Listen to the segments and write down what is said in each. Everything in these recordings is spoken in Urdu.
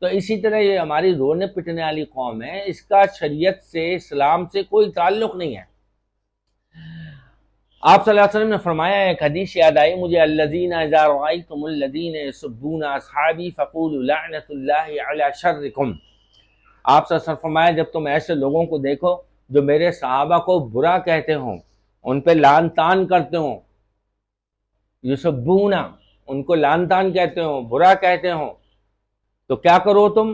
تو اسی طرح یہ ہماری رونے پٹنے والی قوم ہے، اس کا شریعت سے، اسلام سے کوئی تعلق نہیں ہے۔ آپ صلی اللہ علیہ وسلم نے فرمایا، ایک حدیث یاد آئی مجھے، الذین اذا رأیتم الذین یسبون اصحابی فقولوا لعنۃ اللہ علی شرکم۔ آپ صلی اللہ علیہ وسلم فرمایا، جب تم ایسے لوگوں کو دیکھو جو میرے صحابہ کو برا کہتے ہوں، ان پہ لعن طعن کرتے ہوں، یسبون، ان کو لعن طعن کہتے ہوں، برا کہتے ہوں، تو کیا کرو تم؟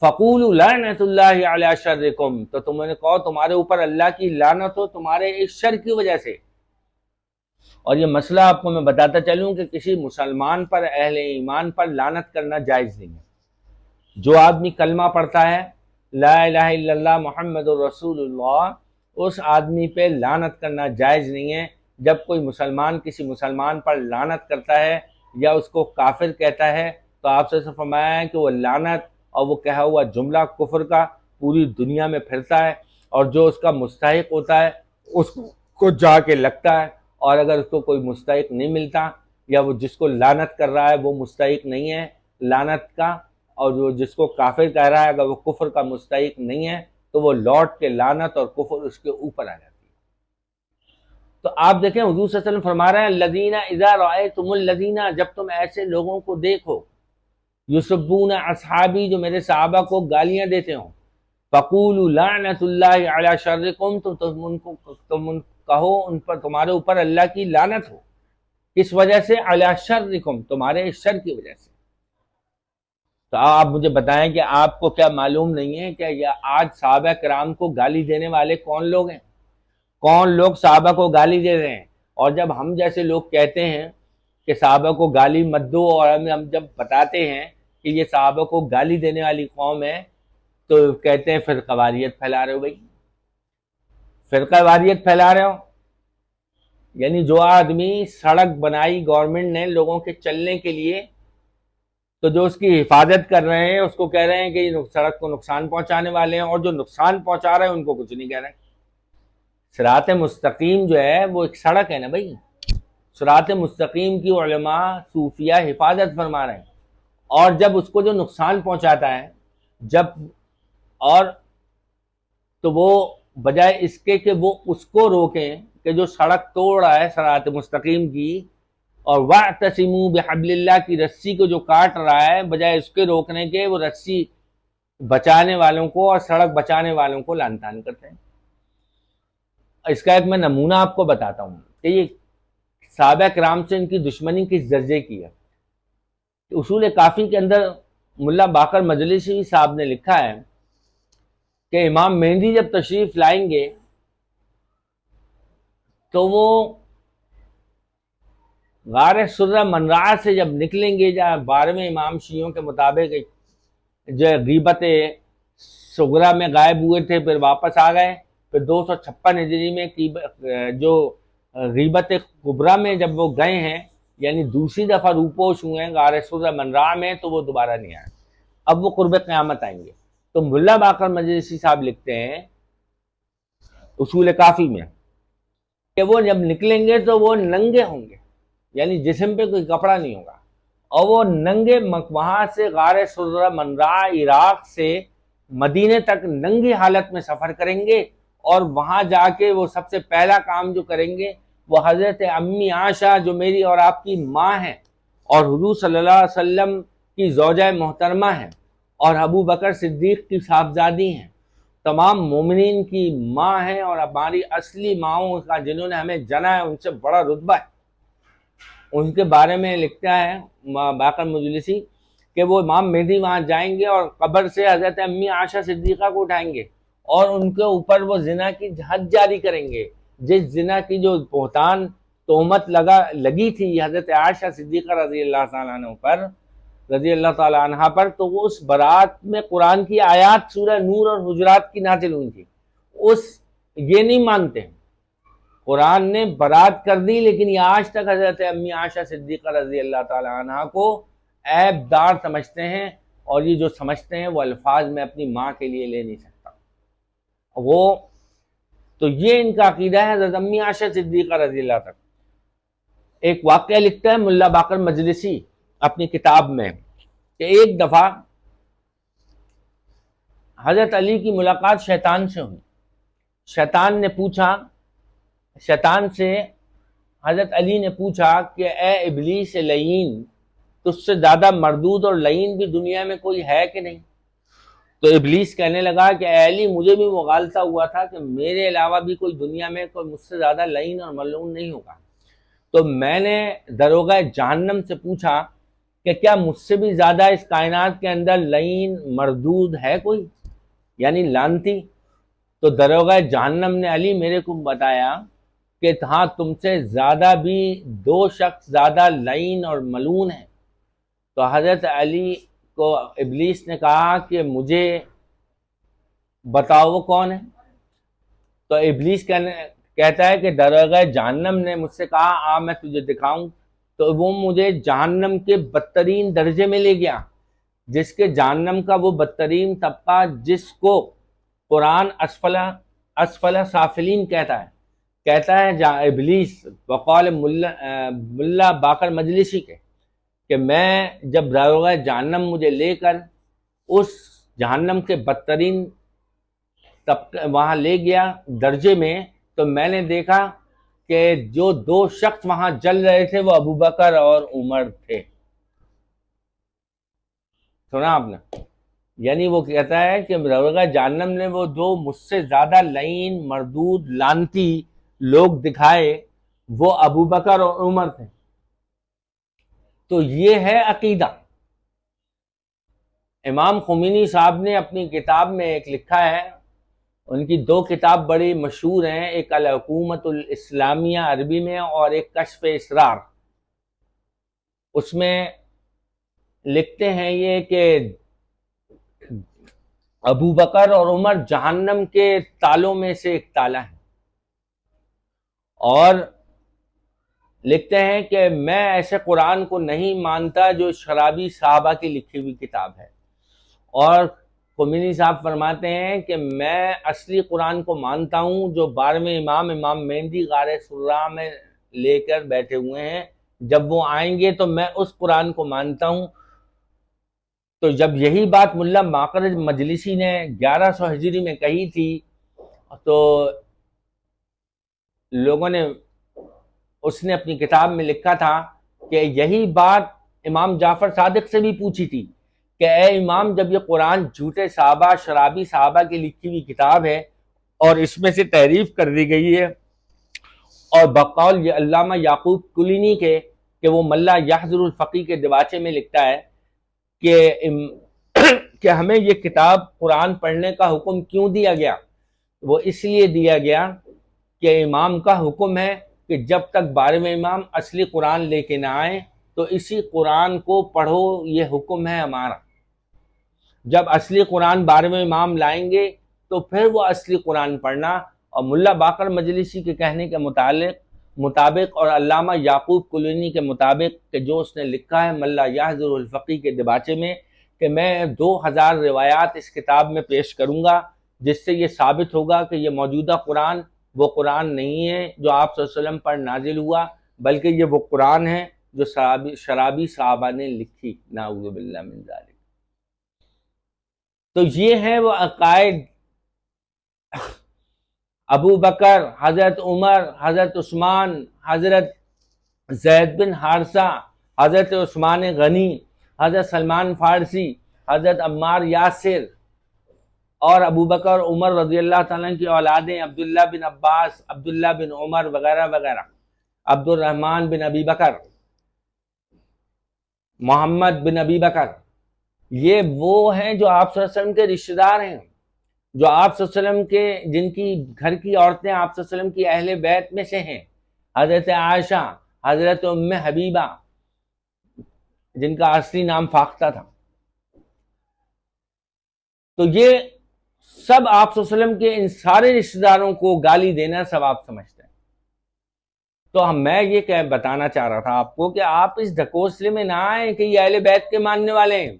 فقولوا لعنۃ اللہ علی شرکم، تو تم نے کہو تمہارے اوپر اللہ کی لعنت ہو تمہارے اس شر کی وجہ سے۔ اور یہ مسئلہ آپ کو میں بتاتا چلوں کہ کسی مسلمان پر، اہل ایمان پر لعنت کرنا جائز نہیں ہے۔ جو آدمی کلمہ پڑھتا ہے لا الہ الا اللہ محمد الرسول اللہ، اس آدمی پہ لعنت کرنا جائز نہیں ہے۔ جب کوئی مسلمان کسی مسلمان پر لعنت کرتا ہے یا اس کو کافر کہتا ہے تو آپ سے فرمایا ہے کہ وہ لعنت اور وہ کہا ہوا جملہ کفر کا پوری دنیا میں پھرتا ہے، اور جو اس کا مستحق ہوتا ہے اس کو جا کے لگتا ہے، اور اگر اس کو کوئی مستحق نہیں ملتا یا وہ جس کو لعنت کر رہا ہے وہ مستحق نہیں ہے لعنت کا، اور جو جس کو کافر کہہ رہا ہے اگر وہ کفر کا مستحق نہیں ہے تو وہ لوٹ کے لعنت اور کفر اس کے اوپر آ جاتی ہے۔ تو آپ دیکھیں حضور صلی اللہ علیہ وسلم فرما رہے ہیں الذین اذا رأیتم الذین، جب تم ایسے لوگوں کو دیکھو یسبون اصحابی، جو میرے صحابہ کو گالیاں دیتے ہوں، فقولوا لعنۃ اللہ علی شرکم، تو تم کہو ان پر، تمہارے اوپر اللہ کی لعنت ہو۔ کس وجہ سے؟ علی شرکم، تمہارے اس شر کی وجہ سے۔ تو آپ مجھے بتائیں کہ آپ کو کیا معلوم نہیں ہے کہ یہ آج صحابہ کرام کو گالی دینے والے کون لوگ ہیں؟ کون لوگ صحابہ کو گالی دے رہے ہیں؟ اور جب ہم جیسے لوگ کہتے ہیں کہ صحابہ کو گالی مت دو، اور ہم جب بتاتے ہیں کہ یہ صحابہ کو گالی دینے والی قوم ہے تو کہتے ہیں فرقہ واریت پھیلا رہے ہو۔ بھائی فرقہ واریت پھیلا رہے ہو، یعنی جو آدمی سڑک بنائی گورنمنٹ نے لوگوں کے چلنے کے لیے، تو جو اس کی حفاظت کر رہے ہیں اس کو کہہ رہے ہیں کہ یہ سڑک کو نقصان پہنچانے والے ہیں، اور جو نقصان پہنچا رہے ہیں ان کو کچھ نہیں کہہ رہے ہیں۔ صراط مستقیم جو ہے وہ ایک سڑک ہے نا بھائی، صراط مستقیم کی علماء صوفیہ حفاظت فرما رہے ہیں، اور جب اس کو جو نقصان پہنچاتا ہے جب، اور تو وہ بجائے اس کے کہ وہ اس کو روکیں کہ جو سڑک توڑ رہا ہے صراط مستقیم کی، اور وَاعْتَصِمُوا بِحَبْلِ اللَّهِ کی رسی کو جو کاٹ رہا ہے، بجائے اس کے روکنے کے وہ رسی بچانے والوں کو اور سڑک بچانے والوں کو لعن طعن کرتے ہیں۔ اس کا ایک میں نمونہ آپ کو بتاتا ہوں کہ یہ صحابہ کرام سے ان کی دشمنی کس درجے کی ہے۔ اصول کافی کے اندر ملا باقر مجلسی صاحب نے لکھا ہے کہ امام مہدی جب تشریف لائیں گے تو وہ غار سرہ منرا سے جب نکلیں گے، جہاں 12ویں امام شیعوں کے مطابق جو غیبت صغرا میں غائب ہوئے تھے پھر واپس آ گئے، پھر 256 ہجری میں جو غیبت کبریٰ میں جب وہ گئے ہیں، یعنی دوسری دفعہ روپوش ہوئے ہیں غار سرہ منرا میں، تو وہ دوبارہ نہیں آئے، اب وہ قرب قیامت آئیں گے۔ تو ملا باقر مجلسی صاحب لکھتے ہیں اصول کافی میں کہ وہ جب نکلیں گے تو وہ ننگے ہوں گے، یعنی جسم پہ کوئی کپڑا نہیں ہوگا، اور وہ ننگے وہاں سے غار سرہ منرا عراق سے مدینے تک ننگی حالت میں سفر کریں گے، اور وہاں جا کے وہ سب سے پہلا کام جو کریں گے وہ حضرت امی عائشہ جو میری اور آپ کی ماں ہیں اور حضور صلی اللہ علیہ وسلم کی زوجہ محترمہ ہیں اور ابو بکر صدیق کی صاحبزادی ہیں، تمام مومنین کی ماں ہیں، اور ہماری اصلی ماؤں کا جنہوں نے ہمیں جنا ہے ان سے بڑا رتبہ ہے، ان کے بارے میں لکھتا ہے باقر مجلسی کہ وہ امام مہدی وہاں جائیں گے اور قبر سے حضرت امی عائشہ صدیقہ کو اٹھائیں گے اور ان کے اوپر وہ زنا کی حد جاری کریں گے، جس زنا کی جو بہتان تہمت لگی تھی حضرت عائشہ صدیقہ رضی اللہ تعالیٰ عنہ پر، رضی اللہ تعالیٰ عنہ پر، تو وہ اس برات میں قرآن کی آیات سورہ نور اور حجرات کی نازل ہوئی تھی، یہ نہیں مانتے ہیں، قرآن نے برات کر دی، لیکن یہ آج تک حضرت امی عائشہ صدیقہ رضی اللہ تعالیٰ عنہ کو عیب دار سمجھتے ہیں، اور یہ جو سمجھتے ہیں وہ الفاظ میں اپنی ماں کے لیے لے نہیں سکتا وہ، تو یہ ان کا عقیدہ ہے حضرت امی عائشہ صدیقہ رضی اللہ تک۔ ایک واقعہ لکھتا ہے ملا باقر مجلسی اپنی کتاب میں کہ ایک دفعہ حضرت علی کی ملاقات شیطان سے ہوئی. شیطان نے پوچھا، شیطان سے حضرت علی نے پوچھا کہ اے ابلیس لعین، تجھ سے زیادہ مردود اور لعین بھی دنیا میں کوئی ہے کہ نہیں؟ تو ابلیس کہنے لگا کہ اے علی، مجھے بھی مغالطہ ہوا تھا کہ میرے علاوہ بھی کوئی دنیا میں کوئی مجھ سے زیادہ لعین اور ملعون نہیں ہوگا. تو میں نے داروغہ جہنم سے پوچھا کہ کیا مجھ سے بھی زیادہ اس کائنات کے اندر لعین مردود ہے کوئی، یعنی لعنتی؟ تو داروغہ جہنم نے علی میرے کو بتایا کہ ہاں تم سے زیادہ بھی دو شخص زیادہ لعین اور ملعون ہیں. تو حضرت علی کو ابلیس نے کہا کہ مجھے بتاؤ وہ کون ہے. تو ابلیس کہتا ہے کہ داروغہ جہنم نے مجھ سے کہا میں تجھے دکھاؤں. تو وہ مجھے جہنم کے بدترین درجے میں لے گیا، جس کے جہنم کا وہ بدترین طبقہ جس کو قرآن اسفل سافلین کہتا ہے ابلیس وقال ملا باقر مجلسی کے کہ میں جب داروغہ جہنم مجھے لے کر اس جہنم کے بدترین طبقے وہاں لے گیا درجے میں، تو میں نے دیکھا کہ جو دو شخص وہاں جل رہے تھے وہ ابو بکر اور عمر تھے. سنا آپ نے؟ یعنی وہ کہتا ہے کہ داروغہ جہنم نے وہ دو مجھ سے زیادہ لعین مردود لعنتی لوگ دکھائے، وہ ابو بکر اور عمر تھے. تو یہ ہے عقیدہ. امام خمینی صاحب نے اپنی کتاب میں ایک لکھا ہے، ان کی دو کتاب بڑی مشہور ہیں، ایک الحکومت الاسلامیہ عربی میں اور ایک کشف اسرار. اس میں لکھتے ہیں یہ کہ ابو بکر اور عمر جہنم کے تالوں میں سے ایک تالا ہے، اور لکھتے ہیں کہ میں ایسے قرآن کو نہیں مانتا جو شرابی صحابہ کی لکھی ہوئی کتاب ہے. اور خمینی صاحب فرماتے ہیں کہ میں اصلی قرآن کو مانتا ہوں جو 12ویں امام مہدی غار سرا میں لے کر بیٹھے ہوئے ہیں، جب وہ آئیں گے تو میں اس قرآن کو مانتا ہوں. تو جب یہی بات ملا باقر مجلسی نے 1100 ہجری میں کہی تھی تو لوگوں نے اس نے اپنی کتاب میں لکھا تھا کہ یہی بات امام جعفر صادق سے بھی پوچھی تھی کہ اے امام، جب یہ قرآن جھوٹے صحابہ شرابی صحابہ کی لکھی ہوئی کتاب ہے اور اس میں سے تحریف کر دی گئی ہے، اور بقول یہ علامہ یعقوب کلینی کے کہ وہ ملا یحضر الفقی کے دباچے میں لکھتا ہے کہ ہمیں یہ کتاب قرآن پڑھنے کا حکم کیوں دیا گیا؟ وہ اس لیے دیا گیا کہ امام کا حکم ہے کہ جب تک 12ویں امام اصلی قرآن لے کے نہ آئیں تو اسی قرآن کو پڑھو، یہ حکم ہے ہمارا. جب اصلی قرآن 12ویں امام لائیں گے تو پھر وہ اصلی قرآن پڑھنا. اور ملا باقر مجلسی کے کہنے کے مطابق اور علامہ یعقوب کلینی کے مطابق کہ جو اس نے لکھا ہے ملا یحضر الفقی کے دباچے میں کہ میں 2000 روایات اس کتاب میں پیش کروں گا جس سے یہ ثابت ہوگا کہ یہ موجودہ قرآن وہ قرآن نہیں ہے جو آپ صلی اللہ علیہ وسلم پر نازل ہوا، بلکہ یہ وہ قرآن ہے جو شرابی صحابہ نے لکھی. نعوذ باللہ من ذالک. تو یہ ہے وہ عقائد ابو بکر، حضرت عمر، حضرت عثمان، حضرت زید بن حارثہ، حضرت عثمان غنی، حضرت سلمان فارسی، حضرت عمار یاسر، اور ابو بکر عمر رضی اللہ تعالیٰ کی اولادیں عبداللہ بن عباس، عبداللہ بن عمر وغیرہ وغیرہ، عبد الرحمن بن ابی بکر، محمد بن ابی بکر، یہ وہ ہیں جو آپ صلی اللہ علیہ وسلم کے رشتہ دار ہیں، جو آپ صلی اللہ علیہ وسلم کے جن کی گھر کی عورتیں آپ صلی اللہ علیہ وسلم کی اہل بیت میں سے ہیں. حضرت عائشہ، حضرت ام حبیبہ جن کا اصلی نام فاختہ تھا. تو یہ سب آپ صلی اللہ علیہ وسلم کے ان سارے رشتہ داروں کو گالی دینا سب آپ سمجھتے ہیں. تو میں یہ بتانا چاہ رہا تھا آپ کو کہ آپ اس ڈھکوسلے میں نہ آئیں کہ یہ اہل بیت کے ماننے والے ہیں.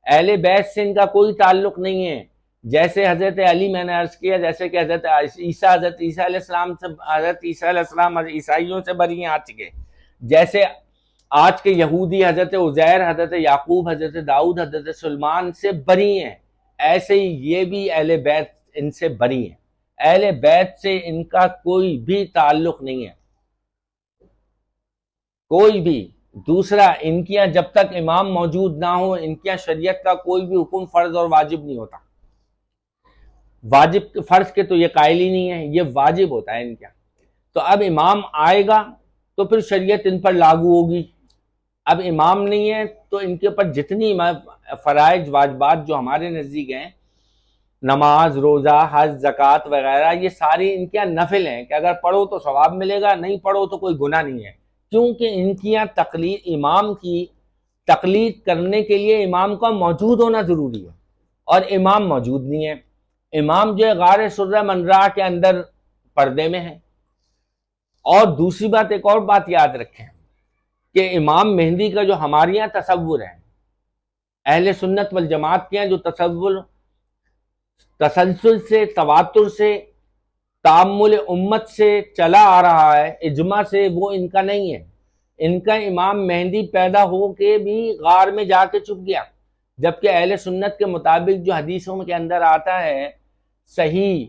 اہل بیت سے ان کا کوئی تعلق نہیں ہے. جیسے حضرت علی میں نے عرض کیا، جیسے کہ حضرت عیسیٰ علیہ السلام سے، حضرت عیسیٰ علیہ السلام عیسائیوں سے بری آ چکے، جیسے آج کے یہودی حضرت عزیر، حضرت یعقوب، حضرت داؤد، حضرت سلیمان سے بری ہیں، ایسے ہی یہ بھی اہل بیت ان سے بری ہیں، اہل بیت سے ان کا کوئی بھی تعلق نہیں ہے، کوئی بھی۔ دوسرا، ان کی یہاں جب تک امام موجود نہ ہو ان کی یہاں شریعت کا کوئی بھی حکم فرض اور واجب نہیں ہوتا، واجب فرض کے تو یہ قائل ہی نہیں ہے، یہ واجب ہوتا ہے ان کے یہاں۔ تو اب امام آئے گا تو پھر شریعت ان پر لاگو ہوگی، اب امام نہیں ہے تو ان کے اوپر جتنی فرائض واجبات جو ہمارے نزدیک ہیں، نماز، روزہ، حج، زکوٰۃ وغیرہ، یہ ساری ان کے یہاں نفل ہیں کہ اگر پڑھو تو ثواب ملے گا، نہیں پڑھو تو کوئی گناہ نہیں ہے، کیونکہ ان کی یہاں تقلید، امام کی تقلید کرنے کے لیے امام کا موجود ہونا ضروری ہے، اور امام موجود نہیں ہے۔ امام جو ہے غار سرہ منراء کے اندر پردے میں ہے۔ اور دوسری بات، ایک اور بات یاد رکھیں کہ امام مہدی کا جو ہمارے یہاں تصور ہے، اہل سنت والجماعت کے یہاں جو تصور تسلسل سے، تواتر سے، تعامل امت سے چلا آ رہا ہے، اجماع سے، وہ ان کا نہیں ہے۔ ان کا امام مہدی پیدا ہو کے بھی غار میں جا کے چھپ گیا، جبکہ اہل سنت کے مطابق جو حدیثوں کے اندر آتا ہے، صحیح،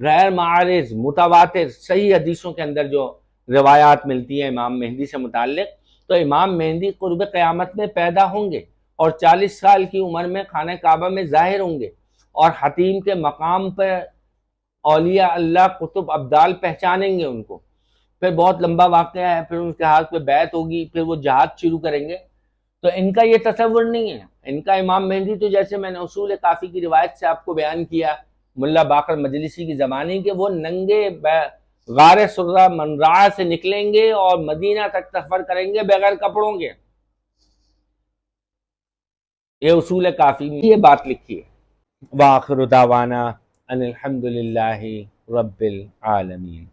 غیر معارض، متواتر صحیح حدیثوں کے اندر جو روایات ملتی ہیں امام مہدی سے متعلق، تو امام مہدی قرب قیامت میں پیدا ہوں گے اور 40 سال کی عمر میں خانہ کعبہ میں ظاہر ہوں گے، اور حتیم کے مقام پہ اولیاء اللہ، قطب، ابدال پہچانیں گے ان کو۔ پھر بہت لمبا واقعہ ہے، پھر ان کے ہاتھ پہ بیعت ہوگی، پھر وہ جہاد شروع کریں گے۔ تو ان کا یہ تصور نہیں ہے۔ ان کا امام مہدی تو جیسے میں نے اصول کافی کی روایت سے آپ کو بیان کیا، ملا باقر مجلسی کی زمانے کے، وہ ننگے غار سرہ منراء سے نکلیں گے اور مدینہ تک سفر کریں گے بغیر کپڑوں کے۔ یہ اصول کافی میں یہ بات لکھی ہے۔ وآخر دعوانا ان الحمد للہ رب العالمین۔